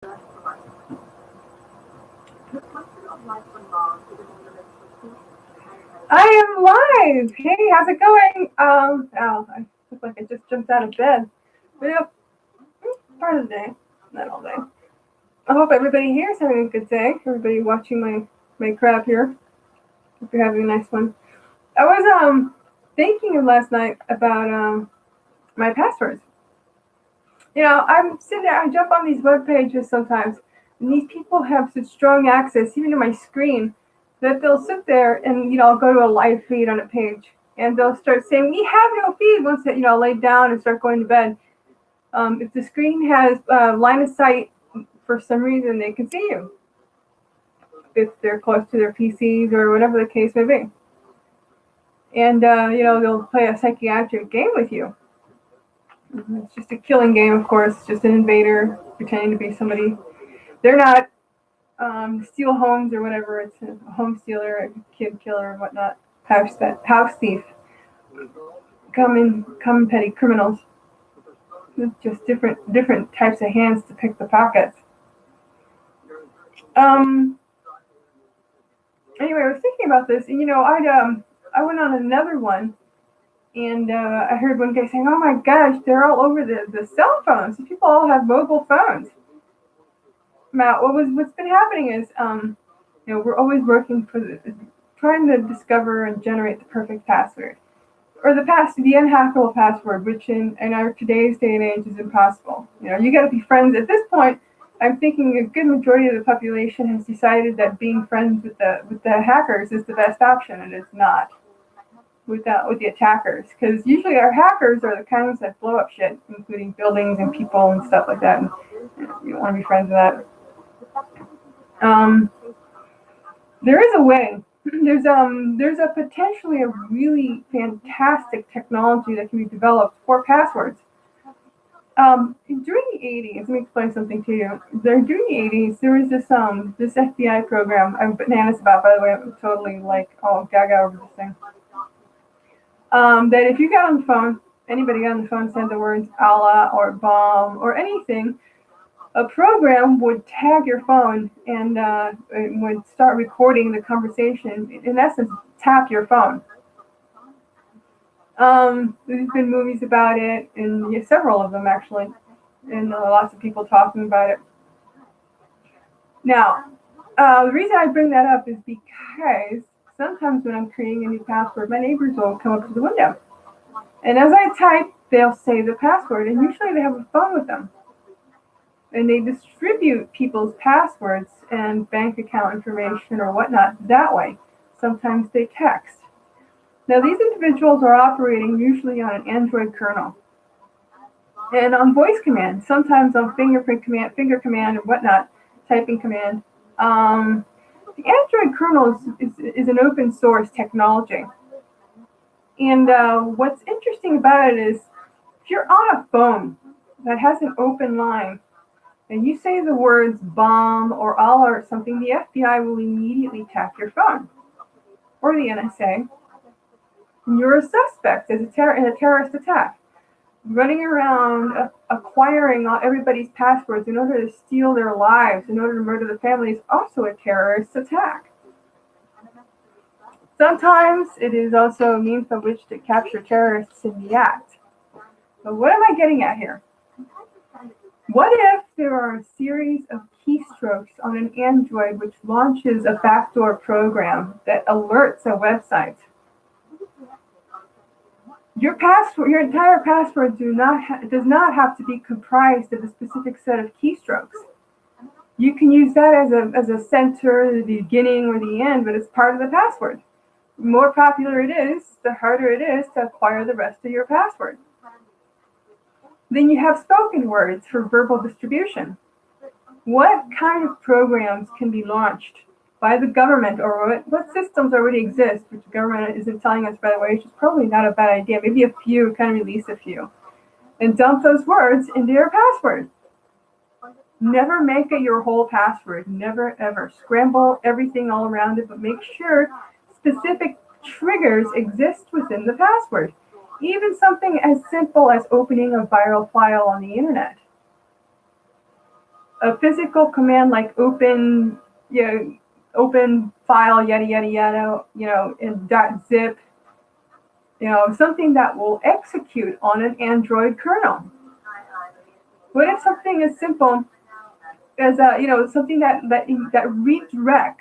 I am live. Hey, how's it going? I look like I just jumped out of bed. But yep, part of the day, not all day. I hope everybody here is having a good day. Everybody watching my crap here. Hope you're having a nice one. I was thinking last night about my passwords. I'm sitting there. I jump on these web pages sometimes, and these people have such strong access, even to my screen, that they'll sit there and I'll go to a live feed on a page, and they'll start saying, "We have no feed." Once I lay down and start going to bed, if the screen has line of sight, for some reason they can see you if they're close to their PCs or whatever the case may be, and they'll play a psychiatric game with you. It's just a killing game, of course. Just an invader pretending to be somebody they're not. Steal homes or whatever. It's a home stealer, a kid killer, and whatnot. House thief. Common petty criminals. With just different types of hands to pick the pockets. Anyway, I was thinking about this, and I went on another one, and I heard one guy saying, "Oh my gosh, they're all over the cell phones. People all have mobile phones." Matt, what's been happening is, we're always working trying to discover and generate the perfect password, or the unhackable password, which in our today's day and age is impossible. You got to be friends. At this point, I'm thinking a good majority of the population has decided that being friends with the hackers is the best option, and it's not with the attackers, because usually our hackers are the kinds that blow up shit, including buildings and people and stuff like that. And you don't want to be friends with that. There is a way. There's a potentially a really fantastic technology that can be developed for passwords. During the 80s, let me explain something to you. During the 80s, there was this FBI program. I'm bananas about, by the way. I'm totally all gaga over this thing. That if you got on the phone, anybody got on the phone said the words Allah or bomb or anything, a program would tag your phone and would start recording the conversation. In essence, tap your phone. There's been movies about it, and several of them actually, and lots of people talking about it. Now, the reason I bring that up is because sometimes when I'm creating a new password, my neighbors will come up to the window, and as I type, they'll say the password, and usually they have a phone with them. And they distribute people's passwords and bank account information or whatnot that way. Sometimes they text. Now, these individuals are operating usually on an Android kernel and on voice command, sometimes on finger command and whatnot, typing command. The Android kernel is an open source technology. And what's interesting about it is if you're on a phone that has an open line, and you say the words bomb or Allah or something, the FBI will immediately tap your phone, or the NSA. And you're a suspect in a terrorist attack, running around acquiring everybody's passwords in order to steal their lives, in order to murder the family, is also a terrorist attack. Sometimes it is also a means by which to capture terrorists in the act. But what am I getting at here? What if there are a series of keystrokes on an Android which launches a backdoor program that alerts a website? Your entire password does not have to be comprised of a specific set of keystrokes. You can use that as a center, the beginning or the end, but it's part of the password. The more popular it is, the harder it is to acquire the rest of your password. Then you have spoken words for verbal distribution. What kind of programs can be launched by the government, or what systems already exist, which the government isn't telling us, by the way, which is probably not a bad idea. Maybe a few, kind of release a few, and dump those words into your password. Never make it your whole password. Never, ever. Scramble everything all around it, but make sure specific triggers exist within the password. Even something as simple as opening a viral file on the internet. a physical command like open, open file, yada yada yada, in .zip, something that will execute on an Android kernel. What if something as simple as something that redirects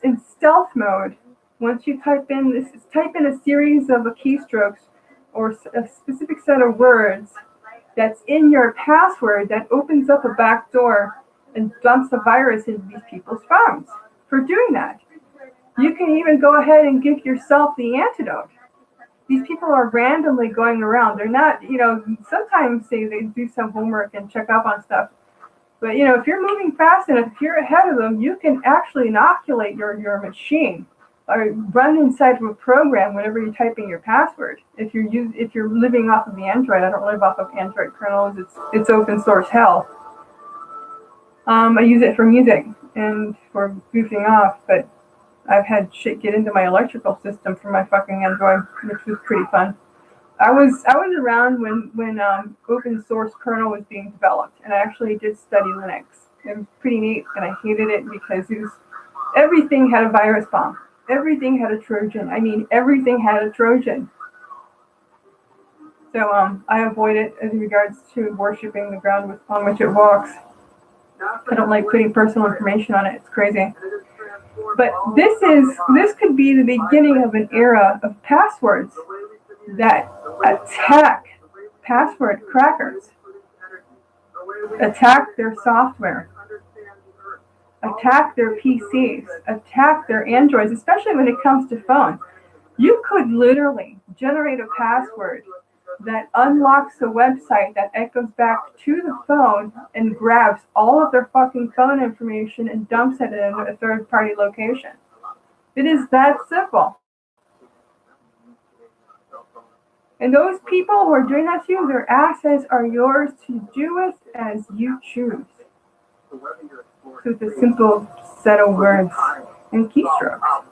in stealth mode? Once you type in a series of keystrokes or a specific set of words that's in your password that opens up a back door and dumps a virus into these people's phones. For doing that, you can even go ahead and give yourself the antidote. These people are randomly going around. They're not, sometimes they do some homework and check up on stuff. But, if you're moving fast enough, if you're ahead of them, you can actually inoculate your machine or run inside of a program whenever you're typing your password. If you're living off of the Android, I don't live off of Android kernels. It's open source hell. I use it for music and for goofing off, but I've had shit get into my electrical system for my fucking Android, which was pretty fun. I was around when open source kernel was being developed, and I actually did study Linux. It was pretty neat, and I hated it because everything had a virus bomb. Everything had a Trojan. I mean, everything had a Trojan. So I avoid it in regards to worshiping the ground on which it walks. I don't like putting personal information on it. It's crazy. But this could be the beginning of an era of passwords that attack password crackers, attack their software, attack their PCs, attack their Androids, especially when it comes to phones. You could literally generate a password that unlocks a website that echoes back to the phone and grabs all of their fucking phone information and dumps it in a third-party location. It is that simple. And those people who are doing that to you, their assets are yours to do with as you choose. So it's a simple set of words and keystrokes.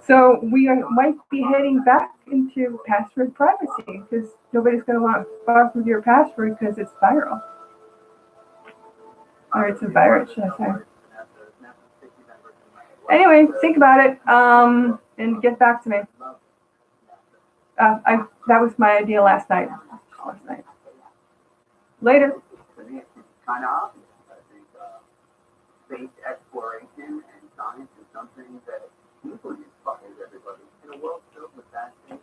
So we might be heading back into password privacy because nobody's going to want to fuck with your password because it's viral. Or it's a virus, should I say. Anyway, think about it and get back to me. That was my idea last night. Later. Kind of obvious. I think space exploration and science is something that equally inspires everybody in a world filled with bad things.